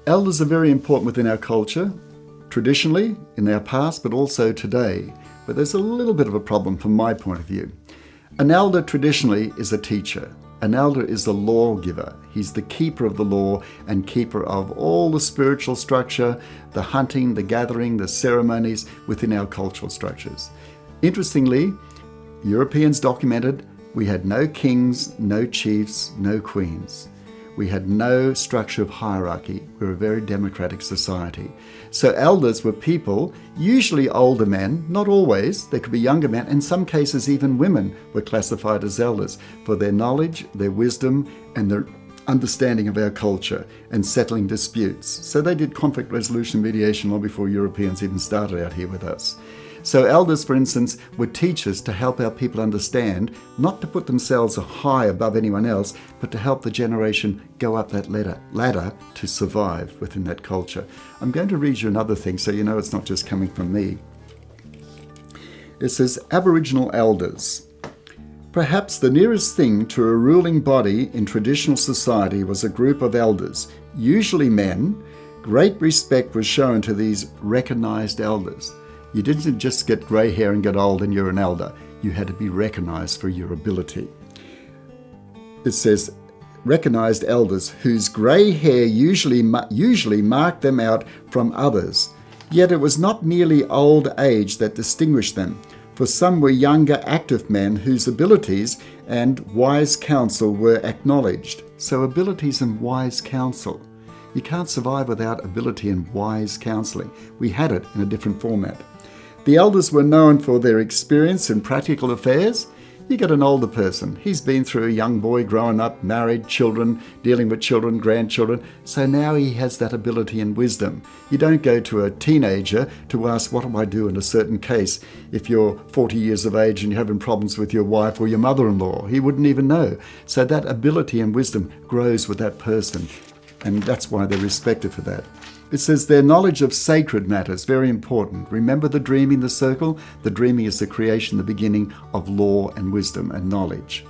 Elders are very important within our culture, traditionally, in our past, but also today. But there's a little bit of a problem from my point of view. An elder traditionally is a teacher. An elder is the lawgiver. He's the keeper of the law and keeper of all the spiritual structure, the hunting, the gathering, the ceremonies within our cultural structures. Interestingly, Europeans documented we had no kings, no chiefs, no queens. We had no structure of hierarchy. We were a very democratic society. So elders were people, usually older men, not always, they could be younger men, in some cases even women were classified as elders for their knowledge, their wisdom, and their understanding of our culture and settling disputes. So they did conflict resolution mediation long before Europeans even started out here with us. So elders, for instance, were teachers to help our people understand, not to put themselves high above anyone else, but to help the generation go up that ladder to survive within that culture. I'm going to read you another thing so you know it's not just coming from me. It says, Aboriginal elders. Perhaps the nearest thing to a ruling body in traditional society was a group of elders, usually men. Great respect was shown to these recognised elders. You didn't just get grey hair and get old and you're an elder. You had to be recognised for your ability. It says, recognised elders whose grey hair usually marked them out from others. Yet it was not merely old age that distinguished them, for some were younger active men whose abilities and wise counsel were acknowledged. So abilities and wise counsel. You can't survive without ability and wise counselling. We had it in a different format. The elders were known for their experience in practical affairs. You get an older person. He's been through a young boy growing up, married, children, dealing with children, grandchildren. So now he has that ability and wisdom. You don't go to a teenager to ask, what do I do in a certain case? If you're 40 years of age and you're having problems with your wife or your mother-in-law, he wouldn't even know. So that ability and wisdom grows with that person. And that's why they're respected for that. It says their knowledge of sacred matters, very important. Remember the dreaming, the circle? The dreaming is the creation, the beginning of law and wisdom and knowledge.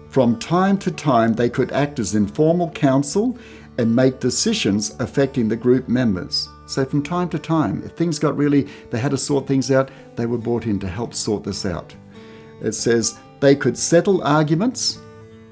From time to time, they could act as informal counsel and make decisions affecting the group members. So from time to time, if things got really, they had to sort things out, they were brought in to help sort this out. It says they could settle arguments,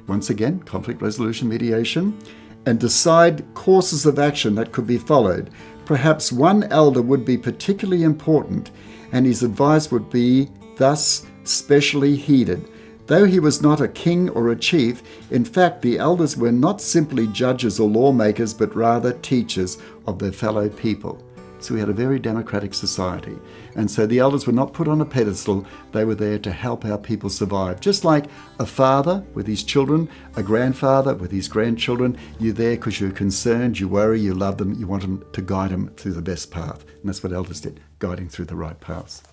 once again, conflict resolution, mediation, and decide courses of action that could be followed. Perhaps one elder would be particularly important, and his advice would be thus specially heeded. Though he was not a king or a chief, in fact, the elders were not simply judges or lawmakers, but rather teachers of their fellow people. So we had a very democratic society. And so the elders were not put on a pedestal, they were there to help our people survive. Just like a father with his children, a grandfather with his grandchildren, you're there because you're concerned, you worry, you love them, you want them to guide them through the best path. And that's what elders did, guiding through the right paths.